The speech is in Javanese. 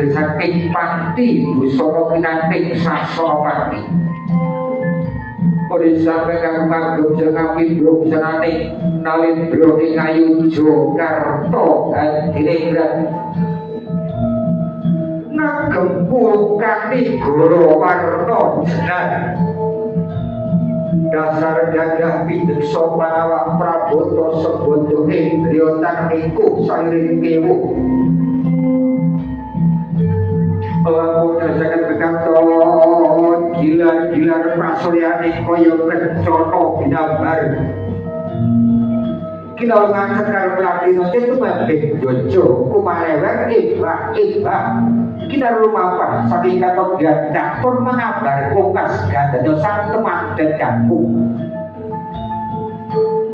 hasil saking pati busana pinanting sasana pati ora sampe kang kanggo jeneng blok senane nalendra ing ayu Jakarta Hadiningrat ngagem kati goro warna jenar dasar gagah pindek sopan awak praboto sebodo indriotan niku sairing kewu lampun sangat bekaton gilar-gilar prasoryane kaya kencana binabar kita ngangkat karo pelatihan itu mabek jojo kumarewer ibah kita rumah saking katok gadah pun mengabar kokas gadah dosan teman dan kampung